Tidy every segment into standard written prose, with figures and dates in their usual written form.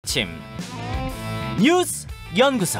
아침 뉴스 연구소.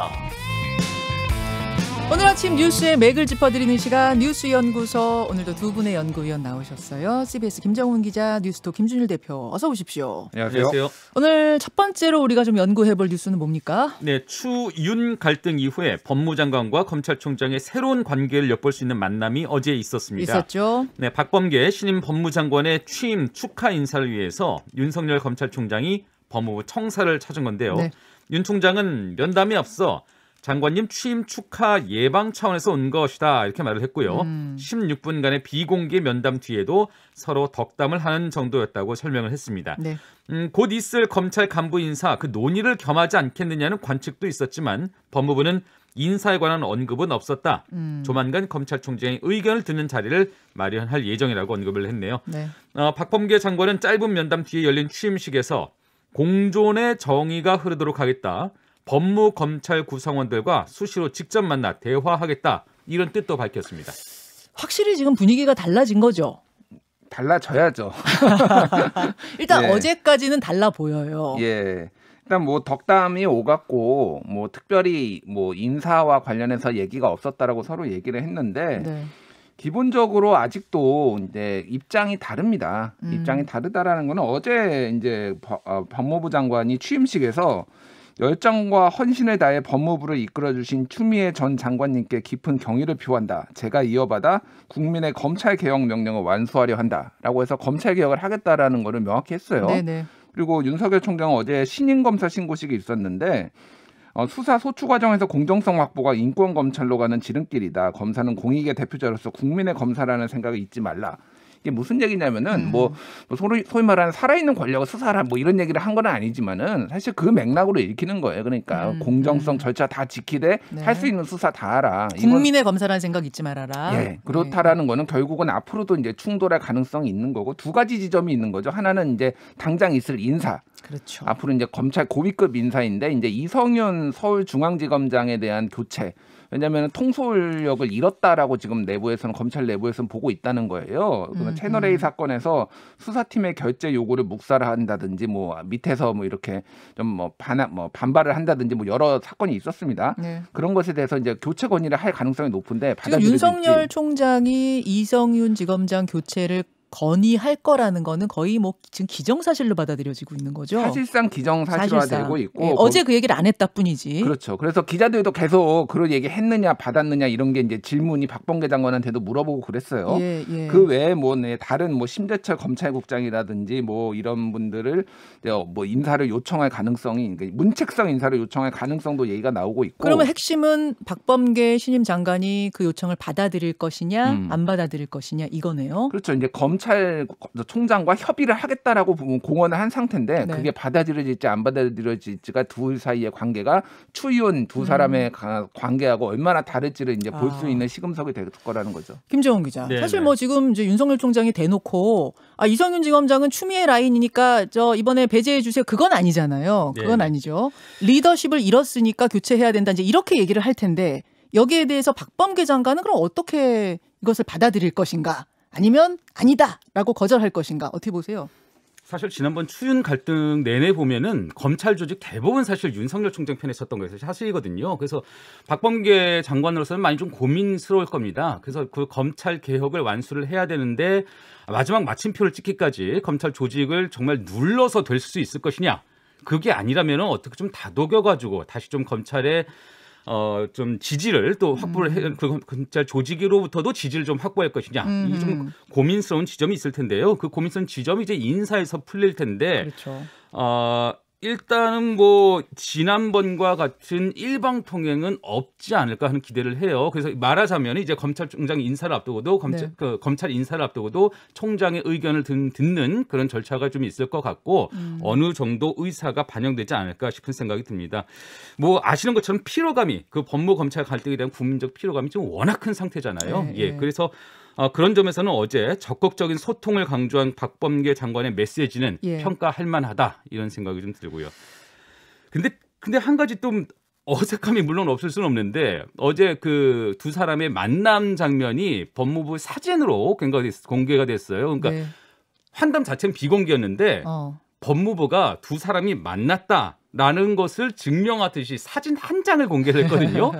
오늘 아침 뉴스의 맥을 짚어드리는 시간 뉴스 연구소. 오늘도 두 분의 연구위원 나오셨어요. CBS 김정훈 기자, 뉴스톱 김준일 대표, 어서 오십시오. 안녕하세요. 오늘 첫 번째로 우리가 좀 연구해볼 뉴스는 뭡니까? 네, 추윤 갈등 이후에 법무장관과 검찰총장의 새로운 관계를 엿볼 수 있는 만남이 어제 있었습니다. 있었죠. 네, 박범계 신임 법무장관의 취임 축하 인사를 위해서 윤석열 검찰총장이 법무부 청사를 찾은 건데요. 네. 윤 총장은 면담에 앞서 장관님 취임 축하 예방 차원에서 온 것이다 이렇게 말을 했고요. 16분간의 비공개 면담 뒤에도 서로 덕담을 하는 정도였다고 설명을 했습니다. 네. 곧 있을 검찰 간부 인사 그 논의를 겸하지 않겠느냐는 관측도 있었지만 법무부는 인사에 관한 언급은 없었다. 조만간 검찰총장의 의견을 듣는 자리를 마련할 예정이라고 언급을 했네요. 네. 박범계 장관은 짧은 면담 뒤에 열린 취임식에서 공존의 정의가 흐르도록 하겠다. 법무 검찰 구성원들과 수시로 직접 만나 대화하겠다. 이런 뜻도 밝혔습니다. 확실히 지금 분위기가 달라진 거죠? 달라져야죠. 일단 예. 어제까지는 달라 보여요. 예. 일단 뭐 덕담이 오갔고 뭐 특별히 뭐 인사와 관련해서 얘기가 없었다라고 서로 얘기를 했는데 네. 기본적으로 아직도 이제 입장이 다릅니다. 입장이 다르다라는 거는 어제 이제 법무부 장관이 취임식에서 열정과 헌신을 다해 법무부를 이끌어주신 추미애 전 장관님께 깊은 경의를 표한다. 제가 이어받아 국민의 검찰개혁 명령을 완수하려 한다라고 해서 검찰개혁을 하겠다라는 거를 명확히 했어요. 네네. 그리고 윤석열 총장은 어제 신임검사 신고식이 있었는데 수사 소추 과정에서 공정성 확보가 인권 검찰로 가는 지름길이다. 검사는 공익의 대표자로서 국민의 검사라는 생각을 잊지 말라. 이게 무슨 얘기냐면은 소위 말하는 살아있는 권력을 수사하라 뭐 이런 얘기를 한 건 아니지만은 사실 그 맥락으로 읽히는 거예요. 그러니까 공정성 절차 다 지키되 네. 할 수 있는 수사 다 하라. 국민의 검사라는 생각 잊지 말아라. 예, 그렇다라는 거는 결국은 앞으로도 이제 충돌할 가능성이 있는 거고 두 가지 지점이 있는 거죠. 하나는 이제 당장 있을 인사. 그렇죠. 앞으로 이제 검찰 고위급 인사인데 이제 이성윤 서울중앙지검장에 대한 교체. 왜냐하면 통솔력을 잃었다라고 지금 내부에서는 검찰 내부에서는 보고 있다는 거예요. 채널 A 사건에서 수사팀의 결재 요구를 묵살한다든지 뭐 밑에서 뭐 이렇게 좀 뭐 반발을 한다든지 뭐 여러 사건이 있었습니다. 네. 그런 것에 대해서 이제 교체 건의를 할 가능성이 높은데 지금 윤석열 총장이 이성윤 지검장 교체를 건의할 거라는 거는 거의 뭐 지금 기정사실로 받아들여지고 있는 거죠. 사실상 기정사실화되고 있고 예, 어제 그 얘기를 안 했다 뿐이지. 그렇죠. 그래서 기자들도 계속 그런 얘기 했느냐 받았느냐 이런 게 이제 질문이 박범계 장관한테도 물어보고 그랬어요. 예, 예. 그 외에 뭐 다른 뭐 심재철 검찰국장이라든지 뭐 이런 분들을 뭐 인사를 요청할 가능성이 문책성 인사를 요청할 가능성도 얘기가 나오고 있고. 그러면 핵심은 박범계 신임 장관이 그 요청을 받아들일 것이냐 안 받아들일 것이냐 이거네요. 그렇죠. 이제 검찰총장과 협의를 하겠다라고 공언을 한 상태인데 네. 그게 받아들여질지 안 받아들여질지가 둘 사이의 관계가 추윤 두 사람의 관계하고 얼마나 다를지를 이제 볼 수 있는 시금석이 될 거라는 거죠. 김정훈 기자. 네네. 사실 뭐 지금 이제 윤석열 총장이 대놓고 이성윤 지검장은 추미애 라인이니까 저 이번에 배제해 주세요. 그건 아니잖아요. 그건 네. 아니죠. 리더십을 잃었으니까 교체해야 된다. 이제 이렇게 얘기를 할 텐데 여기에 대해서 박범계 장관은 그럼 어떻게 이것을 받아들일 것인가? 아니면 아니다라고 거절할 것인가? 어떻게 보세요? 사실 지난번 추윤 갈등 내내 보면은 검찰 조직 대부분 사실 윤석열 총장 편에 섰던 것이 사실이거든요. 그래서 박범계 장관으로서는 많이 좀 고민스러울 겁니다. 그래서 그 검찰 개혁을 완수를 해야 되는데 마지막 마침표를 찍기까지 검찰 조직을 정말 눌러서 될 수 있을 것이냐? 그게 아니라면 어떻게 좀 다독여가지고 다시 좀 검찰의 좀 지지를 또 확보를 해, 그 검찰 조직으로부터도 지지를 좀 확보할 것이냐. 이게 좀 고민스러운 지점이 있을 텐데요. 그 고민스러운 지점이 이제 인사에서 풀릴 텐데. 그렇죠. 일단은 뭐 지난번과 같은 일방 통행은 없지 않을까 하는 기대를 해요. 그래서 말하자면 이제 검찰총장 인사를 앞두고도 검찰 인사를 앞두고도 총장의 의견을 듣는 그런 절차가 좀 있을 것 같고 어느 정도 의사가 반영되지 않을까 싶은 생각이 듭니다. 뭐 아시는 것처럼 피로감이 그 법무 검찰 갈등에 대한 국민적 피로감이 좀 워낙 큰 상태잖아요. 네, 예, 네. 그래서 그런 점에서는 어제 적극적인 소통을 강조한 박범계 장관의 메시지는 예. 평가할 만하다 이런 생각이 좀 들고요. 근데 한 가지 좀 어색함이 물론 없을 수는 없는데 어제 그 두 사람의 만남 장면이 법무부 사진으로 공개가 됐어요. 그러니까 네. 환담 자체는 비공개였는데 법무부가 두 사람이 만났다. 라는 것을 증명하듯이 사진 한 장을 공개를 했거든요.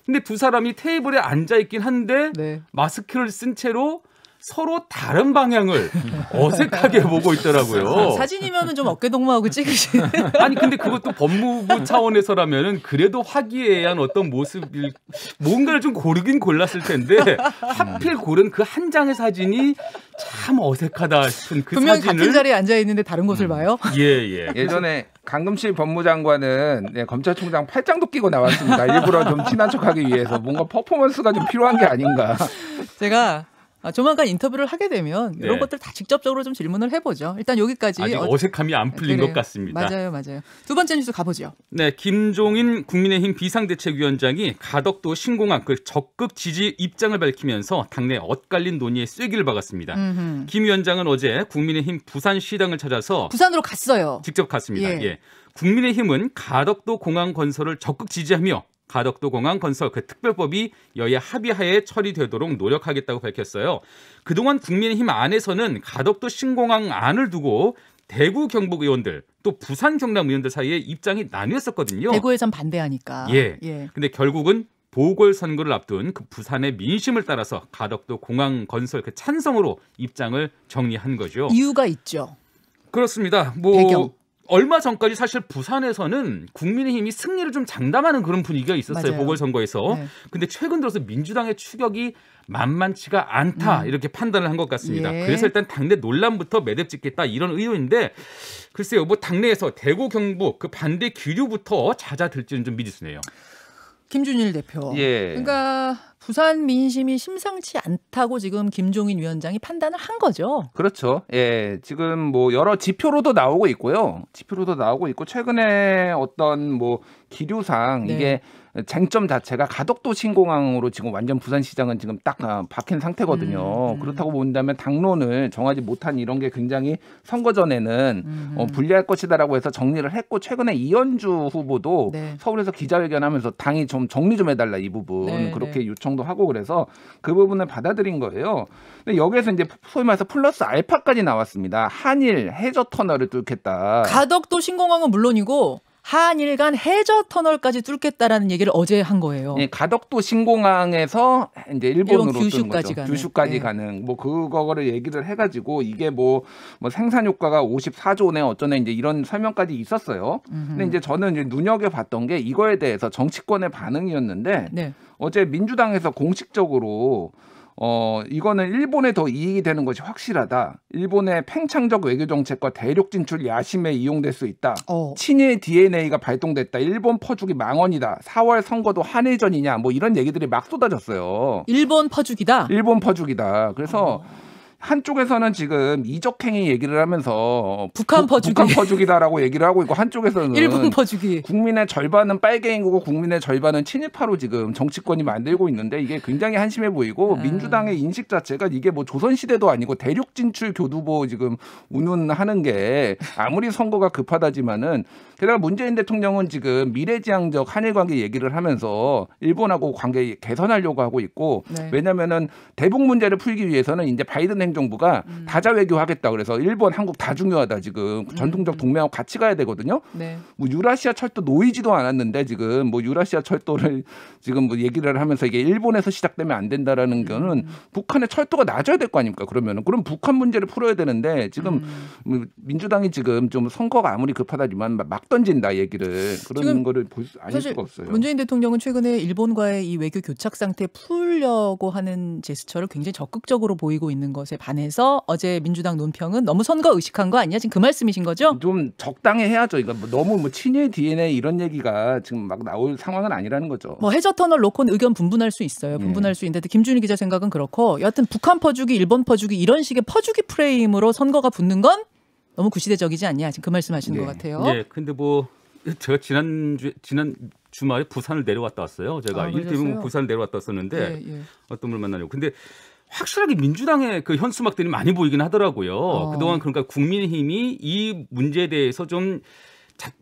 근데 두 사람이 테이블에 앉아 있긴 한데 네. 마스크를 쓴 채로 서로 다른 방향을 어색하게 보고 있더라고요. 사진이면은 좀 어깨 동무하고 찍으시는. 아니 근데 그것도 법무부 차원에서라면은 그래도 화기애애한 어떤 모습일 뭔가를 좀 고르긴 골랐을 텐데 하필 고른 그 한 장의 사진이 참 어색하다 싶은 그 분명히 사진을 같은 자리에 앉아 있는데 다른 곳을 봐요. 예. 예전에 강금실 법무장관은 검찰총장 팔짱도 끼고 나왔습니다. 일부러 좀 친한 척하기 위해서 뭔가 퍼포먼스가 좀 필요한 게 아닌가. 제가 조만간 인터뷰를 하게 되면 네. 이런 것들 다 직접적으로 좀 질문을 해보죠. 일단 여기까지. 아직 어색함이 안 풀린 그래요. 것 같습니다. 맞아요. 두 번째 뉴스 가보죠. 네, 김종인 국민의힘 비상대책위원장이 가덕도 신공항 그 적극 지지 입장을 밝히면서 당내 엇갈린 논의에 쐐기를 박았습니다. 김 위원장은 어제 국민의힘 부산시당을 찾아서 부산으로 갔어요. 직접 갔습니다. 예. 국민의힘은 가덕도 공항 건설을 적극 지지하며 가덕도 공항 건설 그 특별법이 여야 합의하에 처리되도록 노력하겠다고 밝혔어요. 그동안 국민의힘 안에서는 가덕도 신공항 안을 두고 대구 경북 의원들 또 부산 경남 의원들 사이에 입장이 나뉘었었거든요. 대구에선 반대하니까. 예. 근데 결국은 보궐선거를 앞둔 그 부산의 민심을 따라서 가덕도 공항 건설 그 찬성으로 입장을 정리한 거죠. 이유가 있죠. 그렇습니다. 배경. 얼마 전까지 사실 부산에서는 국민의힘이 승리를 좀 장담하는 그런 분위기가 있었어요. 맞아요. 보궐선거에서. 네. 근데 최근 들어서 민주당의 추격이 만만치가 않다 이렇게 판단을 한 것 같습니다. 예. 그래서 일단 당내 논란부터 매듭 짓겠다 이런 의도인데 글쎄요. 당내에서 대구 경북 그 반대 기류부터 잦아들지는 좀 미지수네요. 김준일 대표. 예. 그러니까 부산 민심이 심상치 않다고 지금 김종인 위원장이 판단을 한 거죠. 그렇죠. 예, 지금 여러 지표로도 나오고 있고요. 최근에 어떤 기류상 네. 이게 쟁점 자체가 가덕도 신공항으로 지금 완전 부산시장은 지금 딱 박힌 상태거든요. 그렇다고 본다면 당론을 정하지 못한 이런 게 굉장히 선거 전에는 불리할 것이다라고 해서 정리를 했고 최근에 이현주 후보도 네. 서울에서 기자회견하면서 당이 좀 정리 좀 해달라 이 부분 네, 그렇게 요청도 하고 그래서 그 부분을 받아들인 거예요. 근데 여기에서 이제 소위 말해서 플러스 알파까지 나왔습니다. 한일 해저 터널을 뚫겠다. 가덕도 신공항은 물론이고 한일 간 해저 터널까지 뚫겠다라는 얘기를 어제 한 거예요. 예, 가덕도 신공항에서 이제 일본으로 일본 규슈까지 뚫는 거죠. 가는. 규슈까지 예. 가는 그거를 얘기를 해가지고 이게 생산 효과가 54조네 어쩌네 이제 이런 설명까지 있었어요. 근데 이제 저는 이제 눈여겨봤던 게 이거에 대해서 정치권의 반응이었는데 네. 어제 민주당에서 공식적으로 이거는 일본에 더 이익이 되는 것이 확실하다. 일본의 팽창적 외교 정책과 대륙 진출 야심에 이용될 수 있다. 친일 DNA가 발동됐다. 일본 퍼주기 망언이다. 4월 선거도 한일전이냐. 이런 얘기들이 막 쏟아졌어요. 일본 퍼주기다. 일본 퍼주기다. 그래서 한쪽에서는 지금 이적행위 얘기를 하면서 북한 퍼주기. 북한 퍼주기다라고 얘기를 하고 있고 한쪽에서는 일본 퍼주기. 국민의 절반은 빨갱이고 국민의 절반은 친일파로 지금 정치권이 만들고 있는데 이게 굉장히 한심해 보이고 민주당의 인식 자체가 이게 조선시대도 아니고 대륙 진출 교두보 지금 운운하는 게 아무리 선거가 급하다지만은 게다가 문재인 대통령은 지금 미래지향적 한일 관계 얘기를 하면서 일본하고 관계 개선하려고 하고 있고 네. 왜냐면은 대북 문제를 풀기 위해서는 이제 바이든 행정부가 다자 외교하겠다 그래서 일본, 한국 다 중요하다 지금 전통적 동맹하고 같이 가야 되거든요. 네. 유라시아 철도 놓이지도 않았는데 지금 유라시아 철도를 지금 얘기를 하면서 이게 일본에서 시작되면 안 된다라는 거는 북한의 철도가 낮아야 될 거 아닙니까? 그럼 북한 문제를 풀어야 되는데 지금 민주당이 지금 좀 선거가 아무리 급하다지만 막 던진다 얘기를 그런 거를 아닐 수가 없어요. 문재인 대통령은 최근에 일본과의 이 외교 교착 상태 풀려고 하는 제스처를 굉장히 적극적으로 보이고 있는 것에 반해서 어제 민주당 논평은 너무 선거 의식한 거 아니야? 지금 그 말씀이신 거죠? 좀 적당히 해야죠. 이거 너무 친일 DNA 이런 얘기가 지금 막 나올 상황은 아니라는 거죠. 해저 터널 놓고는 의견 분분할 수 있어요. 분분할 수 있는데 김준일 기자 생각은 그렇고 여하튼 북한 퍼주기, 일본 퍼주기 이런 식의 퍼주기 프레임으로 선거가 붙는 건 너무 구시대적이지 않냐? 지금 그 말씀하시는 것 같아요. 네, 근데 제가 지난 주말에 부산을 내려왔다 왔어요. 제가 일 때문에 부산을 내려왔다 왔었는데 어떤 분을 만나려고. 근데 확실하게 민주당의 그 현수막들이 많이 보이긴 하더라고요. 그동안 그러니까 국민의힘이 이 문제에 대해서 좀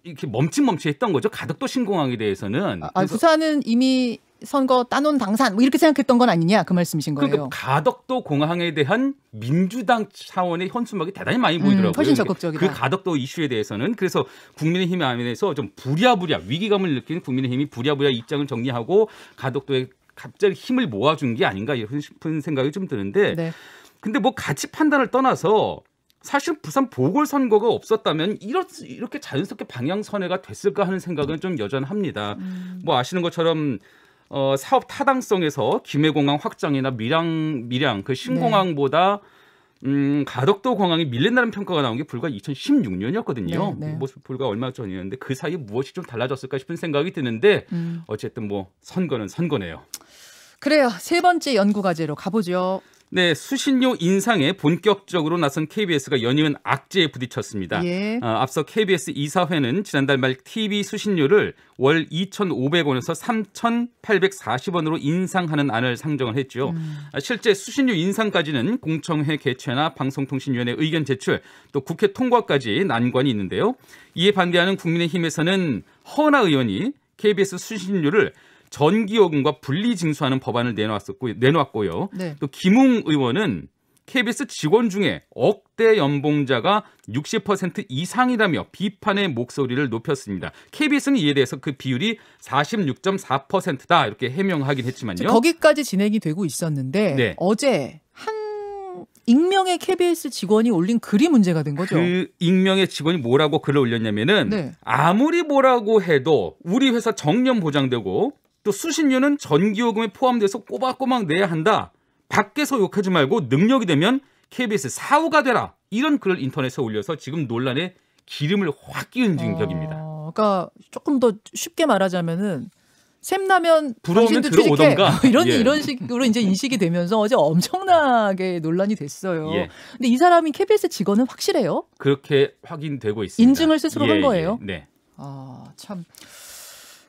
이렇게 멈칫멈칫했던 거죠. 가덕도 신공항에 대해서는. 부산은 이미 선거 따놓은 당산 뭐 이렇게 생각했던 건 아니냐 그 말씀이신 거예요. 그러니까 가덕도 공항에 대한 민주당 차원의 현수막이 대단히 많이 보이더라고요. 훨씬 적극적이다. 그 가덕도 이슈에 대해서는 그래서 국민의힘 안에서 좀 부랴부랴 위기감을 느끼는 국민의힘이 부랴부랴 입장을 정리하고 가덕도에 갑자기 힘을 모아준 게 아닌가 싶은 생각이 좀 드는데 네. 근데 뭐 가치 판단을 떠나서 사실 부산 보궐선거가 없었다면 이렇게 자연스럽게 방향선회가 됐을까 하는 생각은 좀 여전합니다. 뭐 아시는 것처럼 사업 타당성에서 김해공항 확장이나 밀양 그 신공항보다 가덕도 공항이 밀린다는 평가가 나온 게 불과 2016년이었거든요. 네, 네. 뭐 불과 얼마 전이었는데 그 사이에 무엇이 좀 달라졌을까 싶은 생각이 드는데 어쨌든 뭐 선거는 선거네요. 그래요. 세 번째 연구 과제로 가보죠. 네, 수신료 인상에 본격적으로 나선 KBS가 연이은 악재에 부딪혔습니다. 예. 앞서 KBS 이사회는 지난달 말 TV 수신료를 월 2,500원에서 3,840원으로 인상하는 안을 상정을 했죠. 실제 수신료 인상까지는 공청회 개최나 방송통신위원회 의견 제출, 또 국회 통과까지 난관이 있는데요. 이에 반대하는 국민의힘에서는 허은하 의원이 KBS 수신료를 전기요금과 분리징수하는 법안을 내놓았고요. 네. 또 김웅 의원은 KBS 직원 중에 억대 연봉자가 60% 이상이라며 비판의 목소리를 높였습니다. KBS는 이에 대해서 그 비율이 46.4%다 이렇게 해명하긴 했지만요. 거기까지 진행이 되고 있었는데 네. 어제 한 익명의 KBS 직원이 올린 글이 문제가 된 거죠. 그 익명의 직원이 뭐라고 글을 올렸냐면은 네. 아무리 뭐라고 해도 우리 회사 정년 보장되고 또 수신료는 전기요금에 포함돼서 꼬박꼬박 내야 한다. 밖에서 욕하지 말고 능력이 되면 KBS 사후가 되라. 이런 글을 인터넷에 올려서 지금 논란에 기름을 확 끼운 격입니다. 그러니까 조금 더 쉽게 말하자면은 샘나면 부러우면 당신도 취직해. 들어오던가. 이런 식으로 이제 인식이 되면서 어제 엄청나게 논란이 됐어요. 예. 근데 이 사람이 KBS 직원은 확실해요? 그렇게 확인되고 있습니다. 인증을 스스로 한 거예요? 네. 참.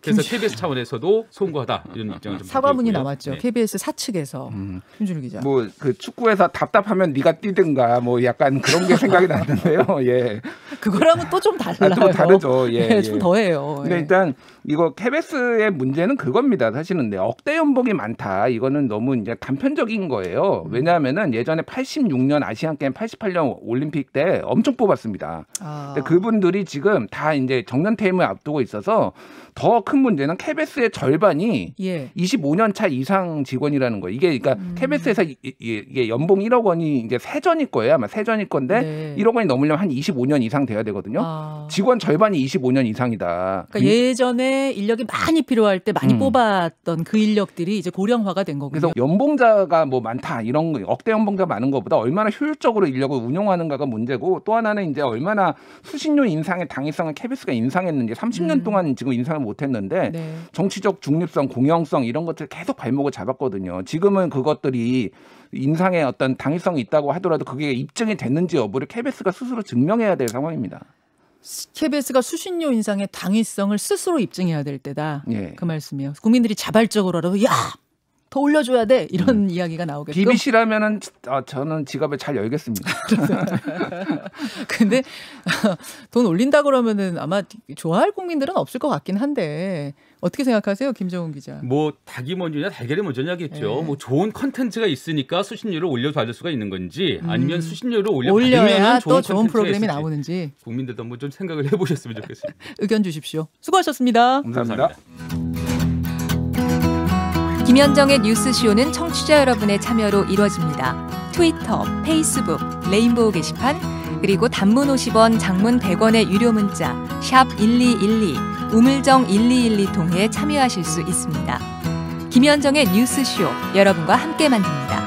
그래서 KBS 차원에서도 송구하다 이런 입장을 좀 사과문이 있고요. 남았죠. 네. KBS 사측에서. 김준우 기자. 뭐 그 축구에서 답답하면 네가 뛰든가 뭐 약간 그런 게 생각이 났는데요. 예. 그거랑은 또 좀 달라요. 또 다르죠. 예. 좀 더해요. 근데 일단 이거 KBS의 문제는 그겁니다. 사실은 억대 연봉이 많다. 이거는 너무 이제 단편적인 거예요. 왜냐하면은 예전에 86년 아시안 게임, 88년 올림픽 때 엄청 뽑았습니다. 근데 그분들이 지금 다 이제 정년 퇴임을 앞두고 있어서 더 큰 문제는 KBS의 절반이 25년 차 이상 직원이라는 거예요. 이게 그러니까 KBS에서 이게 연봉 1억 원이 이제 세전일 거예요. 아마 세전일 건데 네. 1억 원이 넘으려면 한 25년 이상 돼야 되거든요. 직원 절반이 25년 이상이다. 그러니까 예전에 인력이 많이 필요할 때 많이 뽑았던 그 인력들이 이제 고령화가 된 거군요. 그래서 연봉자가 뭐 많다 이런 거 억대 연봉자 많은 것보다 얼마나 효율적으로 인력을 운용하는가가 문제고 또 하나는 이제 얼마나 수신료 인상의 당위성을 KBS가 인상했는지 30년 동안 지금 인상을 못했는데 네. 정치적 중립성, 공영성 이런 것들 계속 발목을 잡았거든요. 지금은 그것들이 인상의 어떤 당위성이 있다고 하더라도 그게 입증이 됐는지 여부를 KBS가 스스로 증명해야 될 상황입니다. KBS가 수신료 인상의 당위성을 스스로 입증해야 될 때다. 예. 그 말씀이에요. 국민들이 자발적으로라도 야! 더 올려줘야 돼 이런 이야기가 나오겠죠. BBC라면은 저는 지갑을 잘 열겠습니다. 근데 돈 올린다 그러면은 아마 좋아할 국민들은 없을 것 같긴 한데 어떻게 생각하세요, 김정은 기자? 뭐 닭이 먼저냐 달걀이 먼저냐겠죠. 네. 뭐 좋은 컨텐츠가 있으니까 수신료를 올려받을 수가 있는 건지 아니면 수신료를 올려야 올려받으면 또 좋은 컨텐츠가 프로그램이 있을지. 나오는지 국민들도 한번 좀 생각을 해보셨으면 좋겠습니다. 의견 주십시오. 수고하셨습니다. 감사합니다. 김현정의 뉴스쇼는 청취자 여러분의 참여로 이루어집니다. 트위터, 페이스북, 레인보우 게시판, 그리고 단문 50원, 장문 100원의 유료 문자 샵 1212, 우물정 1212 통해 참여하실 수 있습니다. 김현정의 뉴스쇼, 여러분과 함께 만듭니다.